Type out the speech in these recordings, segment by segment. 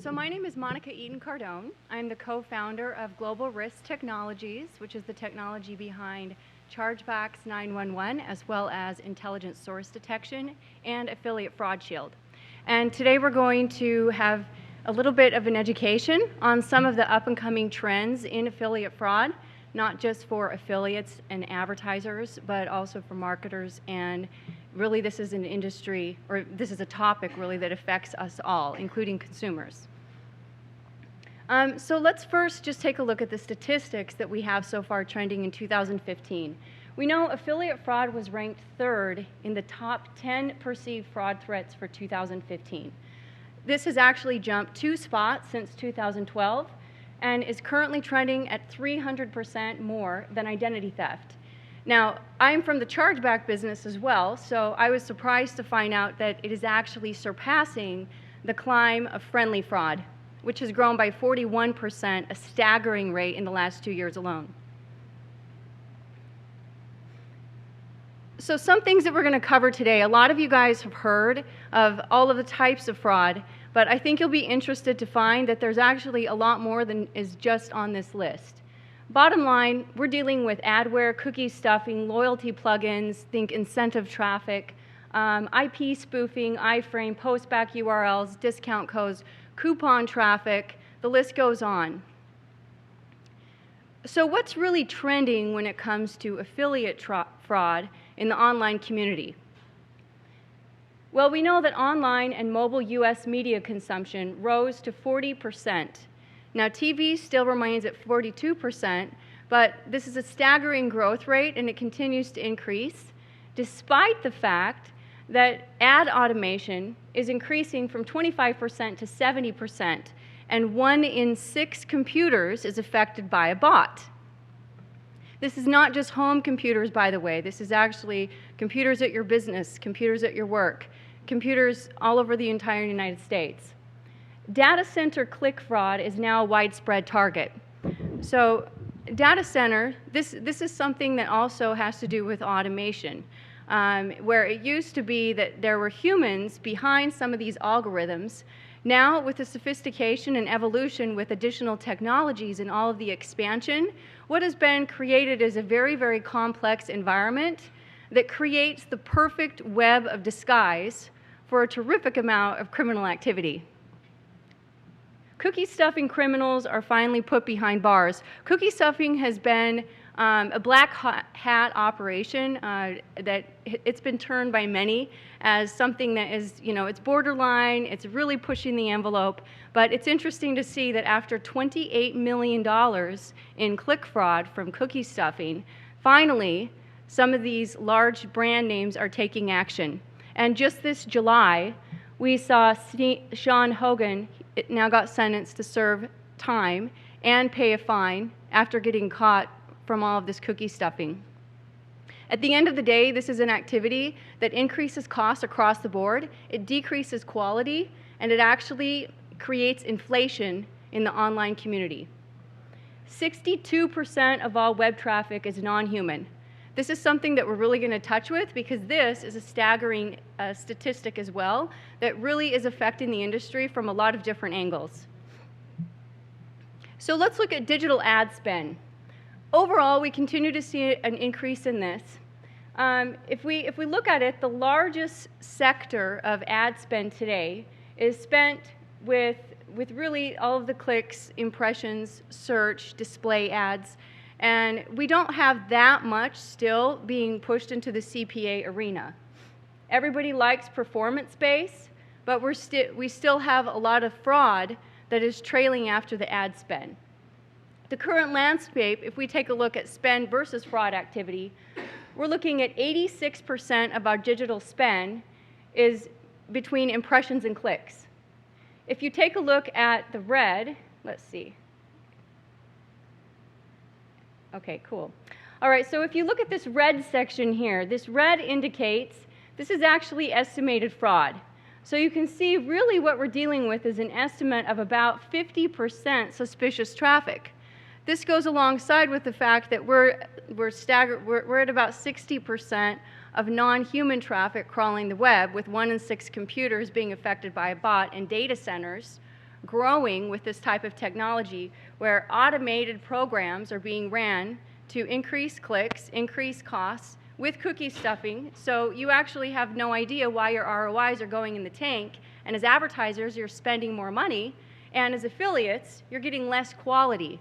So my name is Monica Eaton-Cardone. I'm the co-founder of Global Risk Technologies, which is the technology behind Chargebacks 911, as well as intelligent source detection and affiliate fraud shield. And today we're going to have a little bit of an education on some of the up-and-coming trends in affiliate fraud, not just for affiliates and advertisers, but also for marketers. And really this is an industry, or this is a topic really that affects us all, including consumers. So let's first just take a look at the statistics that we have so far trending in 2015. We know affiliate fraud was ranked third in the top 10 perceived fraud threats for 2015. This has actually jumped 2 spots since 2012 and is currently trending at 300% more than identity theft. Now, I'm from the chargeback business as well, so I was surprised to find out that it is actually surpassing the climb of friendly fraud, which has grown by 41%, a staggering rate in the last 2 years alone. So some things that we're going to cover today, a lot of you guys have heard of all of the types of fraud, but I think you'll be interested to find that there's actually a lot more than is just on this list. Bottom line, we're dealing with adware, cookie stuffing, loyalty plugins, think incentive traffic, IP spoofing, iframe, postback URLs, discount codes, coupon traffic, the list goes on. So what's really trending when it comes to affiliate fraud in the online community? Well, we know that online and mobile US media consumption rose to 40%. Now, TV still remains at 42%, but this is a staggering growth rate and it continues to increase, despite the fact that ad automation is increasing from 25% to 70%, and 1 in 6 computers is affected by a bot. This is not just home computers, by the way. This is actually computers at your business, computers at your work, computers all over the entire United States. Data center click fraud is now a widespread target. So data center, this is something that also has to do with automation. Where it used to be that there were humans behind some of these algorithms. Now, with the sophistication and evolution with additional technologies and all of the expansion, what has been created is a very, very complex environment that creates the perfect web of disguise for a terrific amount of criminal activity. Cookie stuffing criminals are finally put behind bars. Cookie stuffing has been a black hat operation that it's been termed by many as something that is, it's borderline, it's really pushing the envelope, but it's interesting to see that after $28 million in click fraud from cookie stuffing, finally, some of these large brand names are taking action. And just this July, we saw Sean Hogan now got sentenced to serve time and pay a fine after getting caught from all of this cookie stuffing. At the end of the day, this is an activity that increases costs across the board, it decreases quality, and it actually creates inflation in the online community. 62% of all web traffic is non-human. This is something that we're really going to touch with because this is a staggering statistic as well that really is affecting the industry from a lot of different angles. So let's look at digital ad spend. Overall, we continue to see an increase in this. If we look at it, the largest sector of ad spend today is spent with really all of the clicks, impressions, search, display ads, and we don't have that much still being pushed into the CPA arena. Everybody likes performance-based, but we still have a lot of fraud that is trailing after the ad spend. The current landscape, if we take a look at spend versus fraud activity, we're looking at 86% of our digital spend is between impressions and clicks. If you take a look at the red, let's see. Okay, cool. All right, so if you look at this red section here, this red indicates this is actually estimated fraud. So you can see really what we're dealing with is an estimate of about 50% suspicious traffic. This goes alongside with the fact that we're at about 60% of non-human traffic crawling the web, with 1 in 6 computers being affected by a bot, and data centers growing with this type of technology where automated programs are being ran to increase clicks, increase costs with cookie stuffing, so you actually have no idea why your ROIs are going in the tank, and as advertisers, you're spending more money, and as affiliates, you're getting less quality.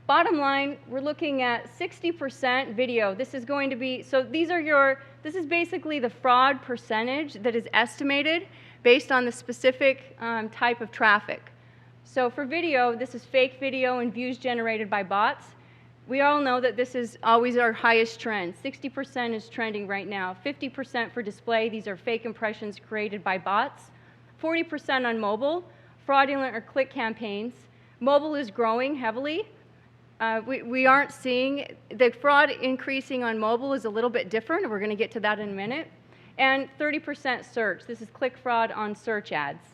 Bottom line, we're looking at 60% video. This is going to be, so this is basically the fraud percentage that is estimated based on the specific type of traffic. So for video, this is fake video and views generated by bots. We all know that this is always our highest trend. 60% is trending right now. 50% for display. These are fake impressions created by bots. 40% on mobile, fraudulent or click campaigns. Mobile is growing heavily. We aren't seeing, the fraud increasing on mobile is a little bit different. We're going to get to that in a minute. And 30% search. This is click fraud on search ads.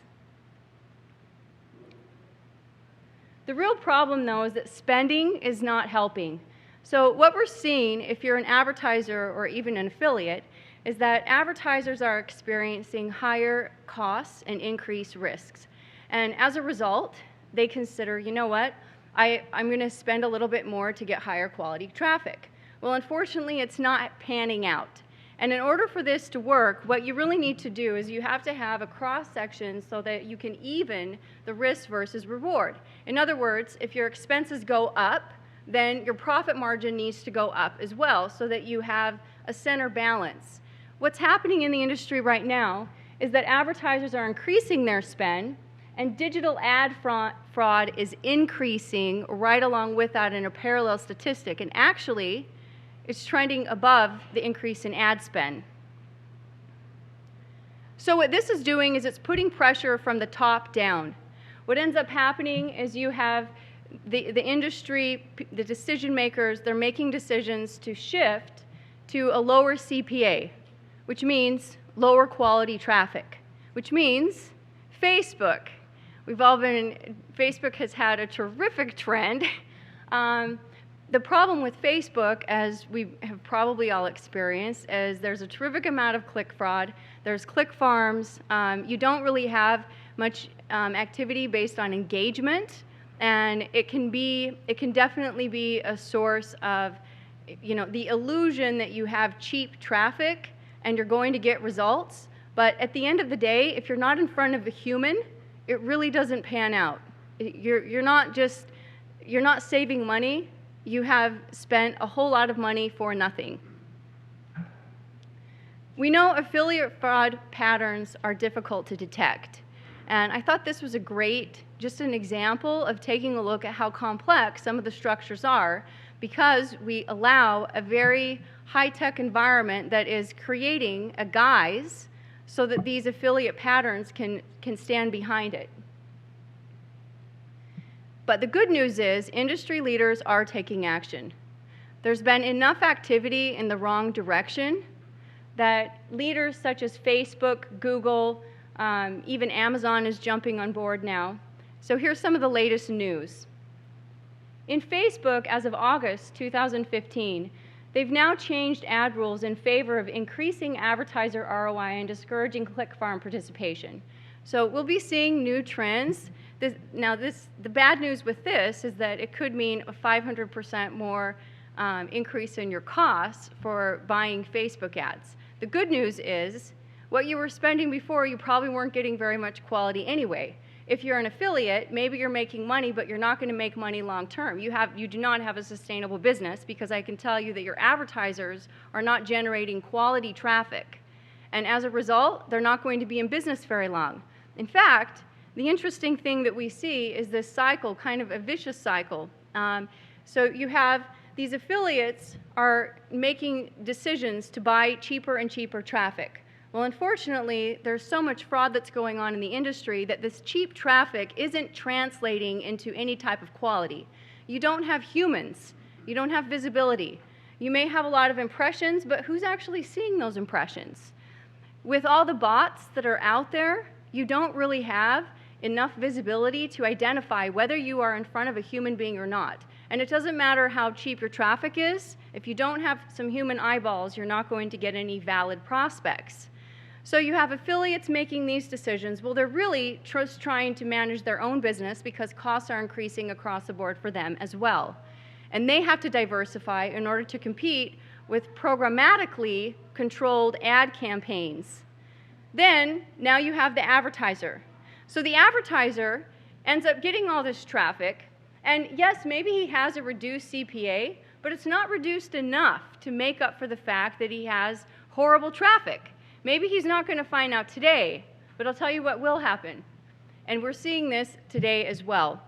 The real problem, though, is that spending is not helping. So what we're seeing, if you're an advertiser or even an affiliate, is that advertisers are experiencing higher costs and increased risks. And as a result, they consider, you know what, I'm going to spend a little bit more to get higher quality traffic. Well, unfortunately, it's not panning out. And in order for this to work, what you really need to do is you have to have a cross-section so that you can even the risk versus reward. In other words, if your expenses go up, then your profit margin needs to go up as well so that you have a center balance. What's happening in the industry right now is that advertisers are increasing their spend and digital ad fraud is increasing right along with that in a parallel statistic. And actually, it's trending above the increase in ad spend. So what this is doing is it's putting pressure from the top down. What ends up happening is you have the industry, the decision makers, they're making decisions to shift to a lower CPA, which means lower quality traffic, which means Facebook. Facebook has had a terrific trend. The problem with Facebook, as we have probably all experienced, is there's a terrific amount of click fraud. There's click farms. You don't really have much activity based on engagement, and it can definitely be a source of, the illusion that you have cheap traffic and you're going to get results. But at the end of the day, if you're not in front of a human, it really doesn't pan out. You're not saving money. You have spent a whole lot of money for nothing. We know affiliate fraud patterns are difficult to detect. And I thought this was just an example of taking a look at how complex some of the structures are, because we allow a very high-tech environment that is creating a guise so that these affiliate patterns can stand behind it. But the good news is industry leaders are taking action. There's been enough activity in the wrong direction that leaders such as Facebook, Google, even Amazon is jumping on board now. So here's some of the latest news. In Facebook, as of August 2015, they've now changed ad rules in favor of increasing advertiser ROI and discouraging click farm participation. So we'll be seeing new trends. The bad news with this is that it could mean a 500% more increase in your costs for buying Facebook ads. The good news is what you were spending before, you probably weren't getting very much quality anyway. If you're an affiliate, maybe you're making money, but you're not going to make money long term. You do not have a sustainable business, because I can tell you that your advertisers are not generating quality traffic. And as a result, they're not going to be in business very long. In fact, the interesting thing that we see is this cycle, kind of a vicious cycle. So you have these affiliates are making decisions to buy cheaper and cheaper traffic. Well, unfortunately, there's so much fraud that's going on in the industry that this cheap traffic isn't translating into any type of quality. You don't have humans. You don't have visibility. You may have a lot of impressions, but who's actually seeing those impressions? With all the bots that are out there, you don't really have enough visibility to identify whether you are in front of a human being or not. And it doesn't matter how cheap your traffic is. If you don't have some human eyeballs, you're not going to get any valid prospects. So you have affiliates making these decisions. Well, they're really just trying to manage their own business because costs are increasing across the board for them as well. And they have to diversify in order to compete with programmatically controlled ad campaigns. Then, now you have the advertiser. So the advertiser ends up getting all this traffic, and yes, maybe he has a reduced CPA, but it's not reduced enough to make up for the fact that he has horrible traffic. Maybe he's not going to find out today, but I'll tell you what will happen. And we're seeing this today as well.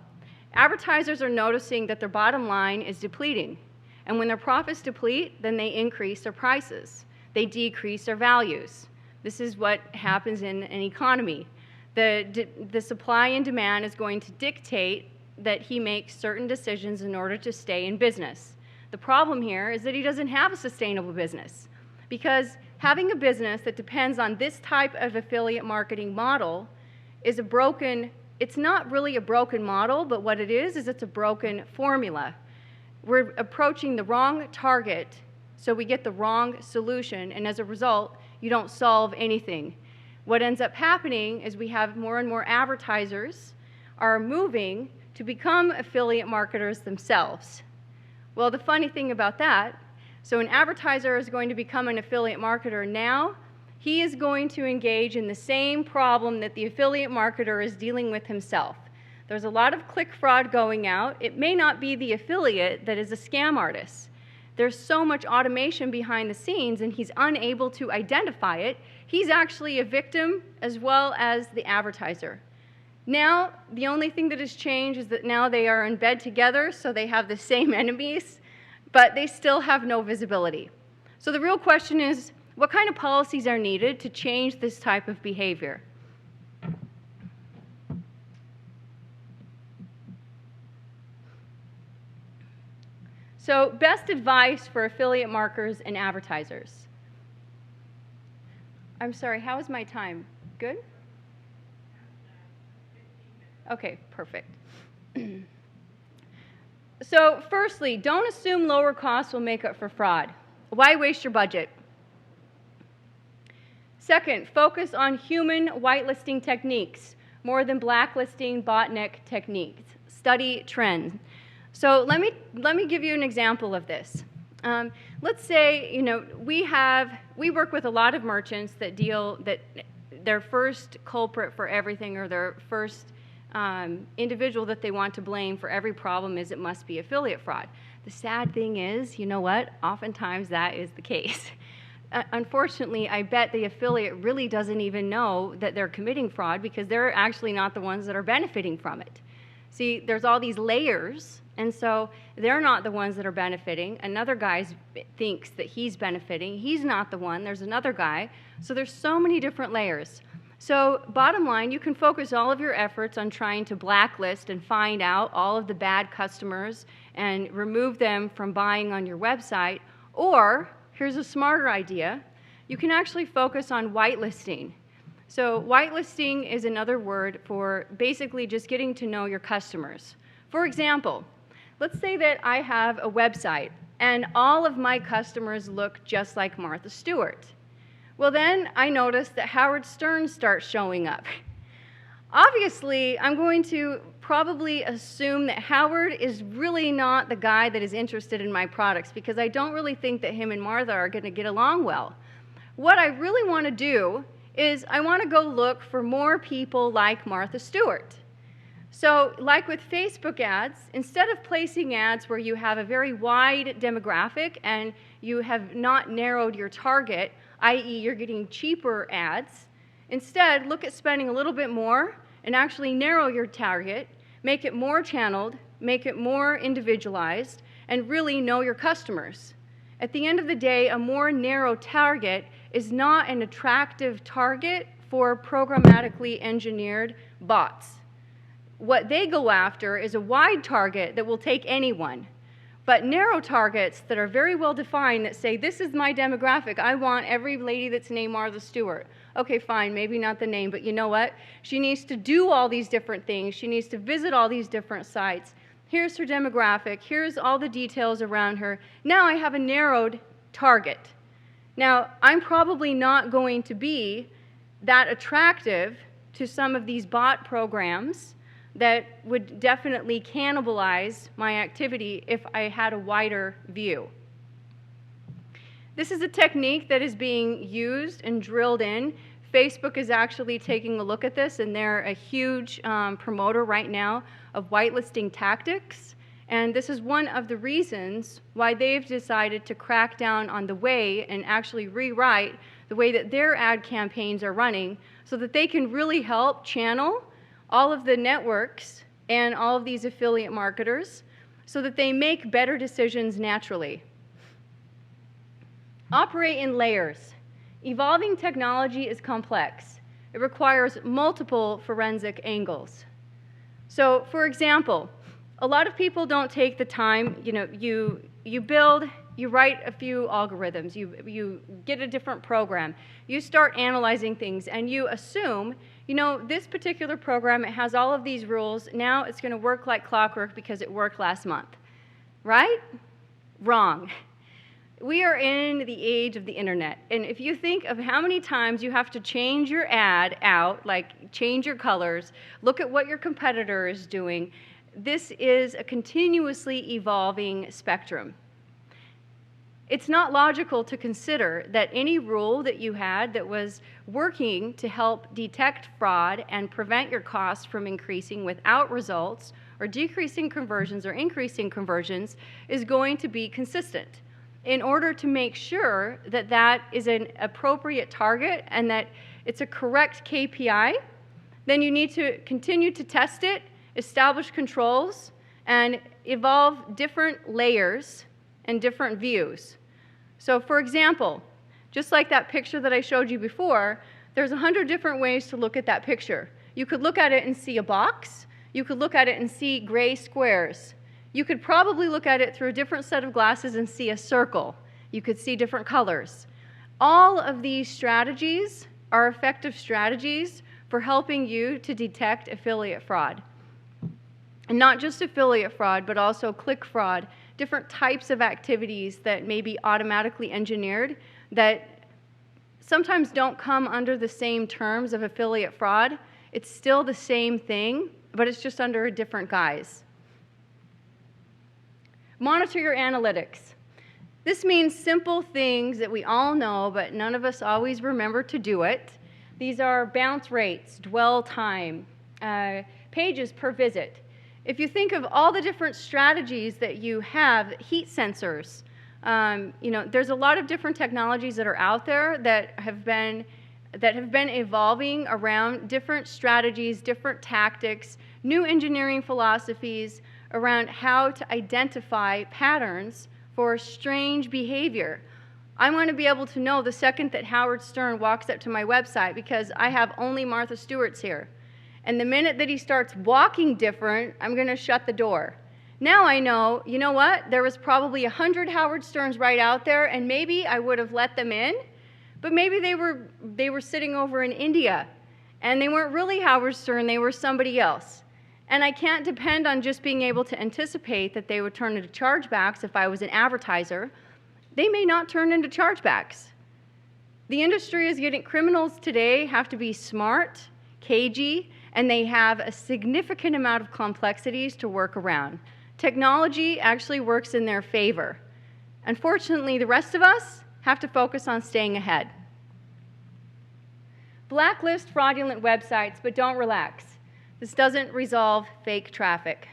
Advertisers are noticing that their bottom line is depleting. And when their profits deplete, then they increase their prices. They decrease their values. This is what happens in an economy. The supply and demand is going to dictate that he makes certain decisions in order to stay in business. The problem here is that he doesn't have a sustainable business, because having a business that depends on this type of affiliate marketing model is a broken, it's not really a broken model, but what it is it's a broken formula. We're approaching the wrong target, so we get the wrong solution, and as a result, you don't solve anything. What ends up happening is we have more and more advertisers are moving to become affiliate marketers themselves. Well, the funny thing about that, so an advertiser is going to become an affiliate marketer now, he is going to engage in the same problem that the affiliate marketer is dealing with himself. There's a lot of click fraud going out. It may not be the affiliate that is a scam artist. There's so much automation behind the scenes, and he's unable to identify it. He's actually a victim as well as the advertiser. Now, the only thing that has changed is that now they are in bed together, so they have the same enemies, but they still have no visibility. So the real question is, what kind of policies are needed to change this type of behavior? So, best advice for affiliate marketers and advertisers. I'm sorry, how is my time? Good? Okay, perfect. So, firstly, don't assume lower costs will make up for fraud. Why waste your budget? Second, focus on human whitelisting techniques more than blacklisting botnet techniques. Study trends. So let me give you an example of this. Let's say we work with a lot of merchants that their first culprit for everything, or their first individual that they want to blame for every problem is it must be affiliate fraud. The sad thing is, you know what? Oftentimes that is the case. Unfortunately, I bet the affiliate really doesn't even know that they're committing fraud, because they're actually not the ones that are benefiting from it. See, there's all these layers, and so they're not the ones that are benefiting. Another guy thinks that he's benefiting. He's not the one. There's another guy. So there's so many different layers. So bottom line, you can focus all of your efforts on trying to blacklist and find out all of the bad customers and remove them from buying on your website. Or, here's a smarter idea, you can actually focus on whitelisting. So whitelisting is another word for basically just getting to know your customers. For example, let's say that I have a website and all of my customers look just like Martha Stewart. Well, then I notice that Howard Stern starts showing up. Obviously, I'm going to probably assume that Howard is really not the guy that is interested in my products, because I don't really think that him and Martha are going to get along well. What I really want to do is I want to go look for more people like Martha Stewart. So, like with Facebook ads, instead of placing ads where you have a very wide demographic and you have not narrowed your target, i.e. you're getting cheaper ads, instead look at spending a little bit more and actually narrow your target, make it more channeled, make it more individualized, and really know your customers. At the end of the day, a more narrow target is not an attractive target for programmatically engineered bots. What they go after is a wide target that will take anyone. But narrow targets that are very well defined, that say, this is my demographic, I want every lady that's named Martha Stewart. Okay, fine, maybe not the name, but you know what? She needs to do all these different things. She needs to visit all these different sites. Here's her demographic. Here's all the details around her. Now I have a narrowed target. Now, I'm probably not going to be that attractive to some of these bot programs that would definitely cannibalize my activity if I had a wider view. This is a technique that is being used and drilled in. Facebook is actually taking a look at this, and they're a huge promoter right now of whitelisting tactics. And this is one of the reasons why they've decided to crack down on the way and actually rewrite the way that their ad campaigns are running so that they can really help channel all of the networks and all of these affiliate marketers so that they make better decisions naturally. Operate in layers. Evolving technology is complex. It requires multiple forensic angles. So, for example, a lot of people don't take the time, you write a few algorithms, you get a different program, you start analyzing things, and you assume, this particular program, it has all of these rules, now it's going to work like clockwork because it worked last month. Right? Wrong. We are in the age of the internet, and if you think of how many times you have to change your ad out, like change your colors, look at what your competitor is doing, this is a continuously evolving spectrum. It's not logical to consider that any rule that you had that was working to help detect fraud and prevent your costs from increasing without results, or decreasing conversions or increasing conversions, is going to be consistent. In order to make sure that that is an appropriate target and that it's a correct KPI, then you need to continue to test it, establish controls, and evolve different layers and different views. So for example, just like that picture that I showed you before, there's 100 different ways to look at that picture. You could look at it and see a box. You could look at it and see gray squares. You could probably look at it through a different set of glasses and see a circle. You could see different colors. All of these strategies are effective strategies for helping you to detect affiliate fraud. And not just affiliate fraud, but also click fraud, different types of activities that may be automatically engineered that sometimes don't come under the same terms of affiliate fraud. It's still the same thing, but it's just under a different guise. Monitor your analytics. This means simple things that we all know, but none of us always remember to do it. These are bounce rates, dwell time, pages per visit. If you think of all the different strategies that you have, heat sensors, there's a lot of different technologies that are out there that have been evolving around different strategies, different tactics, new engineering philosophies around how to identify patterns for strange behavior. I want to be able to know the second that Howard Stern walks up to my website because I have only Martha Stewart's here. And the minute that he starts walking different, I'm going to shut the door. Now I know, you know what? There was probably 100 Howard Sterns right out there, and maybe I would have let them in, but maybe they were sitting over in India, and they weren't really Howard Stern, they were somebody else. And I can't depend on just being able to anticipate that they would turn into chargebacks if I was an advertiser. They may not turn into chargebacks. The industry is getting, criminals today have to be smart, cagey, and they have a significant amount of complexities to work around. Technology actually works in their favor. Unfortunately, the rest of us have to focus on staying ahead. Blacklist fraudulent websites, but don't relax. This doesn't resolve fake traffic.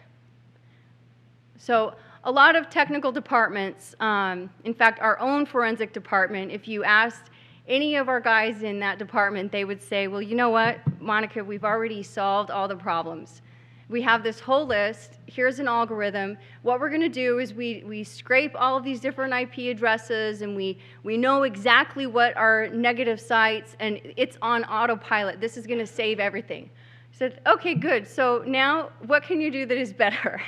So a lot of technical departments, in fact, our own forensic department, if you asked any of our guys in that department, they would say, well, you know what, Monica, we've already solved all the problems. We have this whole list. Here's an algorithm. What we're going to do is we scrape all of these different IP addresses, and we know exactly what are negative sites, and it's on autopilot. This is going to save everything. I said, okay, good. So now what can you do that is better?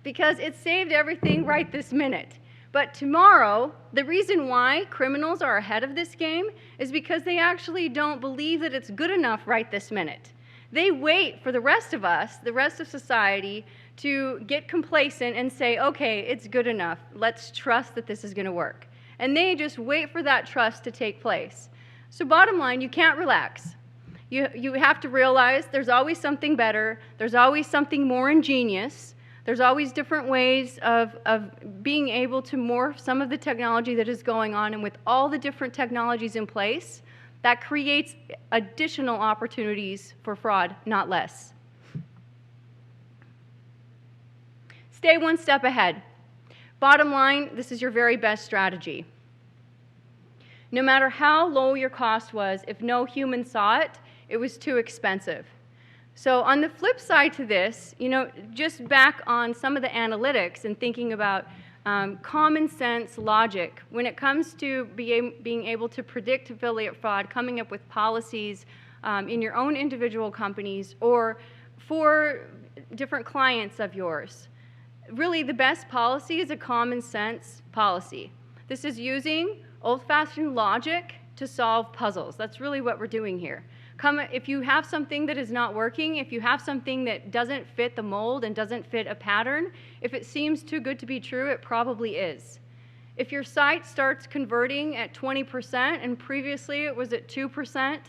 Because it saved everything right this minute. But tomorrow, the reason why criminals are ahead of this game is because they actually don't believe that it's good enough right this minute. They wait for the rest of us, the rest of society, to get complacent and say, okay, it's good enough. Let's trust that this is going to work. And they just wait for that trust to take place. So bottom line, you can't relax. You have to realize there's always something better, there's always something more ingenious, there's always different ways of being able to morph some of the technology that is going on, and with all the different technologies in place, that creates additional opportunities for fraud, not less. Stay one step ahead. Bottom line, this is your very best strategy. No matter how low your cost was, if no human saw it, it was too expensive. So on the flip side to this, just back on some of the analytics and thinking about common sense logic, when it comes to being able to predict affiliate fraud, coming up with policies in your own individual companies or for different clients of yours, really the best policy is a common sense policy. This is using old-fashioned logic to solve puzzles. That's really what we're doing here. If you have something that is not working, if you have something that doesn't fit the mold and doesn't fit a pattern, if it seems too good to be true, it probably is. If your site starts converting at 20% and previously it was at 2%,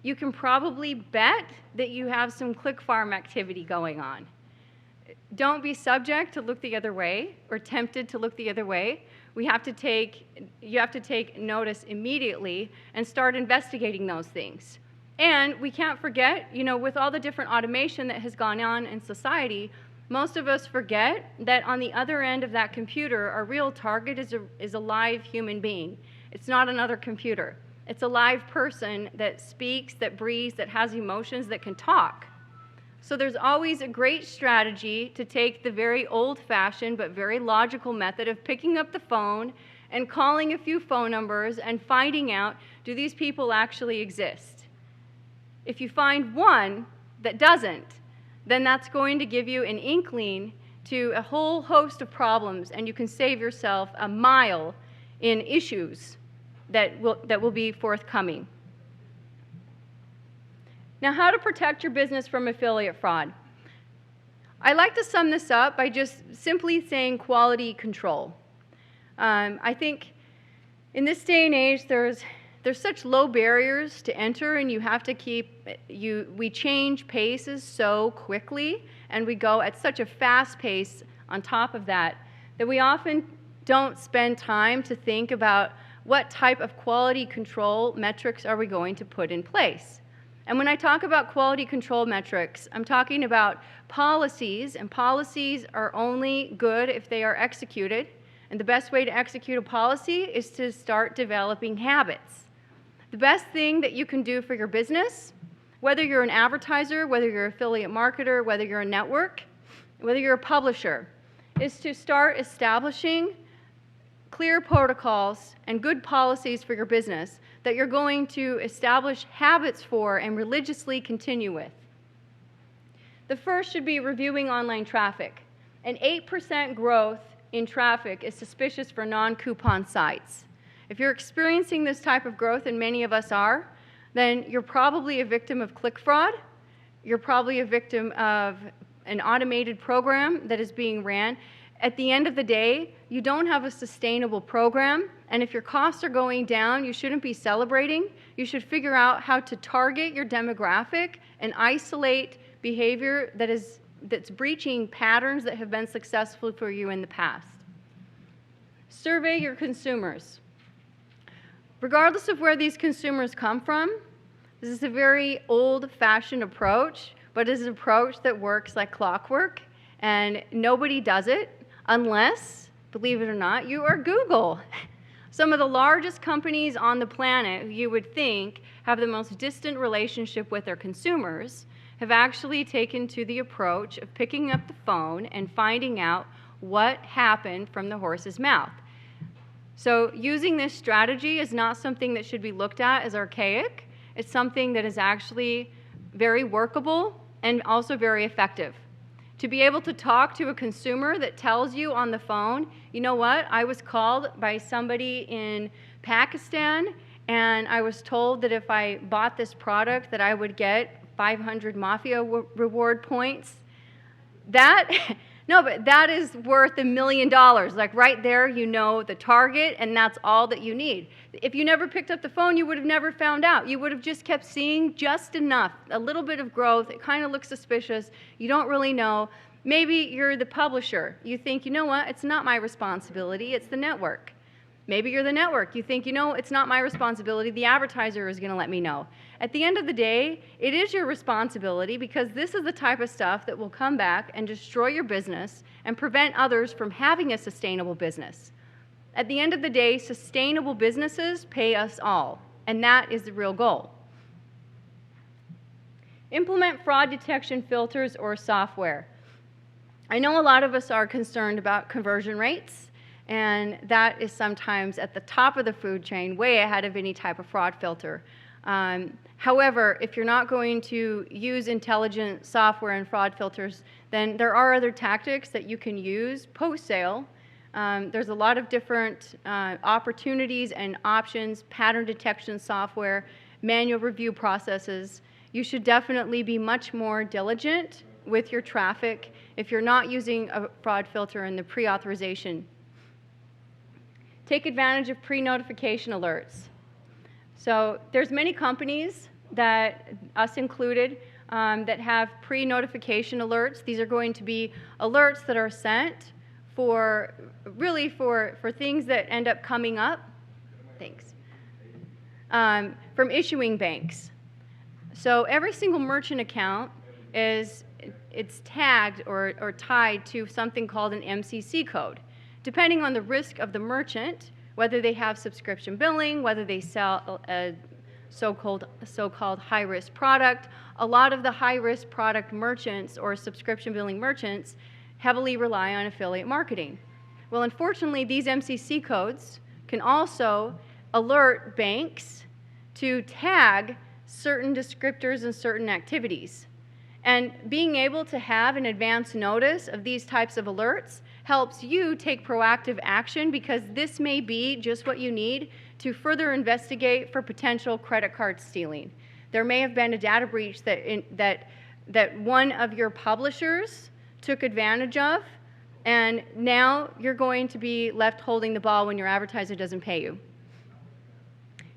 you can probably bet that you have some click farm activity going on. Don't be subject to look the other way or tempted to look the other way. You have to take notice immediately and start investigating those things. And we can't forget, with all the different automation that has gone on in society, most of us forget that on the other end of that computer, our real target is a live human being. It's not another computer. It's a live person that speaks, that breathes, that has emotions, that can talk. So there's always a great strategy to take the very old-fashioned but very logical method of picking up the phone and calling a few phone numbers and finding out, do these people actually exist? If you find one that doesn't, then that's going to give you an inkling to a whole host of problems, and you can save yourself a mile in issues that will be forthcoming. Now, how to protect your business from affiliate fraud? I like to sum this up by just simply saying quality control. I think in this day and age, there's such low barriers to enter, and you have to we change paces so quickly, and we go at such a fast pace on top of that we often don't spend time to think about what type of quality control metrics are we going to put in place. And when I talk about quality control metrics, I'm talking about policies, and policies are only good if they are executed. And the best way to execute a policy is to start developing habits. The best thing that you can do for your business, whether you're an advertiser, whether you're an affiliate marketer, whether you're a network, whether you're a publisher, is to start establishing clear protocols and good policies for your business that you're going to establish habits for and religiously continue with. The first should be reviewing online traffic. An 8% growth in traffic is suspicious for non-coupon sites. If you're experiencing this type of growth, and many of us are, then you're probably a victim of click fraud. You're probably a victim of an automated program that is being ran. At the end of the day, you don't have a sustainable program, and if your costs are going down, you shouldn't be celebrating. You should figure out how to target your demographic and isolate behavior that's breaching patterns that have been successful for you in the past. Survey your consumers. Regardless of where these consumers come from, this is a very old-fashioned approach, but it's an approach that works like clockwork, and nobody does it unless, believe it or not, you are Google. Some of the largest companies on the planet who you would think have the most distant relationship with their consumers have actually taken to the approach of picking up the phone and finding out what happened from the horse's mouth. So using this strategy is not something that should be looked at as archaic. It's something that is actually very workable and also very effective. To be able to talk to a consumer that tells you on the phone, you know what, I was called by somebody in Pakistan, and I was told that if I bought this product that I would get 500 Mafia reward points. That No, but that is worth $1 million. Like right there, you know the target, and that's all that you need. If you never picked up the phone, you would have never found out. You would have just kept seeing just enough, a little bit of growth. It kind of looks suspicious. You don't really know. Maybe you're the publisher. You think, you know what, it's not my responsibility, it's the network. Maybe you're the network. You think, you know, it's not my responsibility, the advertiser is going to let me know. At the end of the day, it is your responsibility because this is the type of stuff that will come back and destroy your business and prevent others from having a sustainable business. At the end of the day, sustainable businesses pay us all, and that is the real goal. Implement fraud detection filters or software. I know a lot of us are concerned about conversion rates, and that is sometimes at the top of the food chain, way ahead of any type of fraud filter. However, if you're not going to use intelligent software and fraud filters, then there are other tactics that you can use post-sale. There's a lot of different opportunities and options, pattern detection software, manual review processes. You should definitely be much more diligent with your traffic if you're not using a fraud filter in the pre-authorization. Take advantage of pre-notification alerts. So there's many companies, that us included, that have pre-notification alerts. These are going to be alerts that are sent for things that end up coming up. Thanks. From issuing banks. So every single merchant account it's tagged or tied to something called an MCC code. Depending on the risk of the merchant, whether they have subscription billing, whether they sell a so-called high-risk product, a lot of the high-risk product merchants or subscription billing merchants heavily rely on affiliate marketing. Well, unfortunately, these MCC codes can also alert banks to tag certain descriptors and certain activities. And being able to have an advance notice of these types of alerts helps you take proactive action because this may be just what you need to further investigate for potential credit card stealing. There may have been a data breach that one of your publishers took advantage of, and now you're going to be left holding the ball when your advertiser doesn't pay you.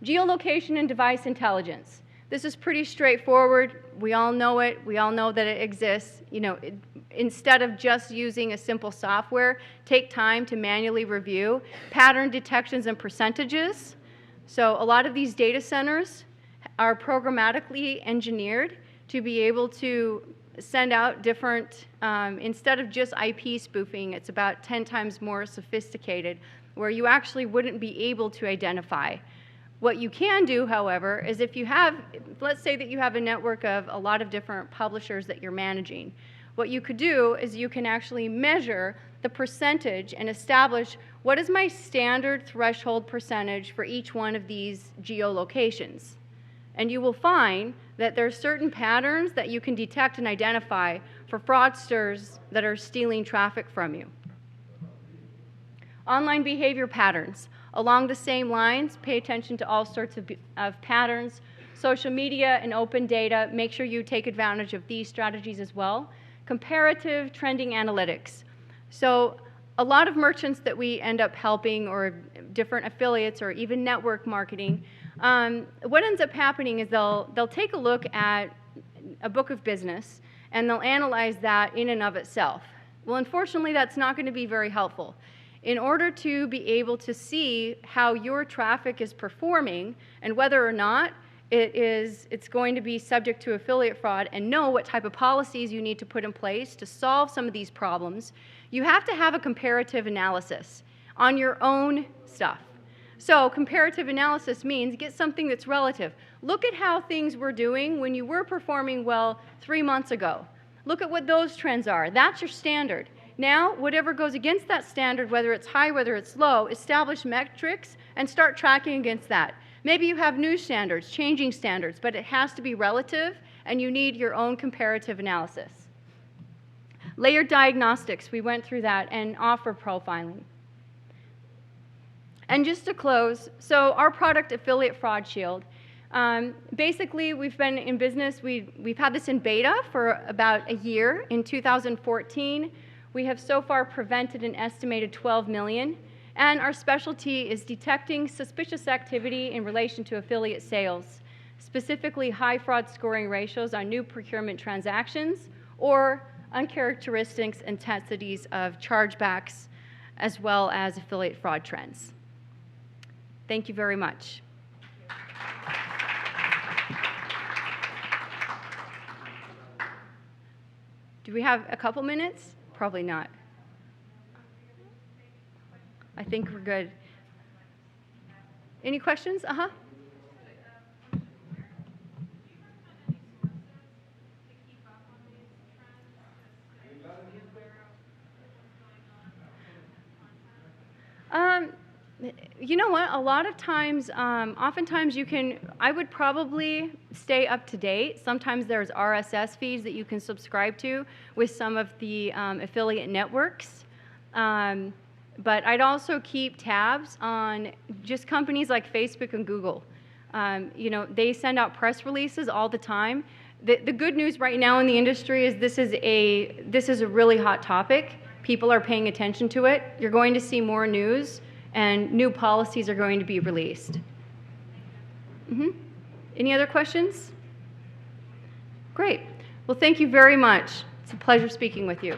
Geolocation and device intelligence. This is pretty straightforward. We all know it. We all know that it exists. You know, instead of just using a simple software, take time to manually review pattern detections and percentages. So a lot of these data centers are programmatically engineered to be able to send out different, instead of just IP spoofing, it's about 10 times more sophisticated, where you actually wouldn't be able to identify. What you can do, however, is if you have, let's say that you have a network of a lot of different publishers that you're managing, what you could do is you can actually measure the percentage and establish what is my standard threshold percentage for each one of these geolocations. And you will find that there are certain patterns that you can detect and identify for fraudsters that are stealing traffic from you. Online behavior patterns. Along the same lines, pay attention to all sorts of patterns. Social media and open data, make sure you take advantage of these strategies as well. Comparative trending analytics. So a lot of merchants that we end up helping, or different affiliates or even network marketing, what ends up happening is they'll take a look at a book of business and they'll analyze that in and of itself. Well, unfortunately, that's not going to be very helpful. In order to be able to see how your traffic is performing and whether or not it's going to be subject to affiliate fraud and know what type of policies you need to put in place to solve some of these problems, you have to have a comparative analysis on your own stuff. So comparative analysis means get something that's relative. Look at how things were doing when you were performing well 3 months ago. Look at what those trends are. That's your standard. Now, whatever goes against that standard, whether it's high, whether it's low, establish metrics and start tracking against that. Maybe you have new standards, changing standards, but it has to be relative, and you need your own comparative analysis. Layered diagnostics, we went through that, and offer profiling. And just to close, so our product, Affiliate Fraud Shield, basically we've been in business, we've had this in beta for about a year. In 2014, We have so far prevented an estimated 12 million, and our specialty is detecting suspicious activity in relation to affiliate sales, specifically high fraud scoring ratios on new procurement transactions or uncharacteristic intensities of chargebacks, as well as affiliate fraud trends. Thank you very much. Do we have a couple minutes? Probably not. I think we're good. Any questions? Uh-huh. You know what? A lot of times, oftentimes I would probably stay up to date. Sometimes there's RSS feeds that you can subscribe to with some of the affiliate networks. But I'd also keep tabs on just companies like Facebook and Google. You know, they send out press releases all the time. The good news right now in the industry is this is a really hot topic. People are paying attention to it. You're going to see more news, and new policies are going to be released. Any other questions? Great. Well, thank you very much. It's a pleasure speaking with you.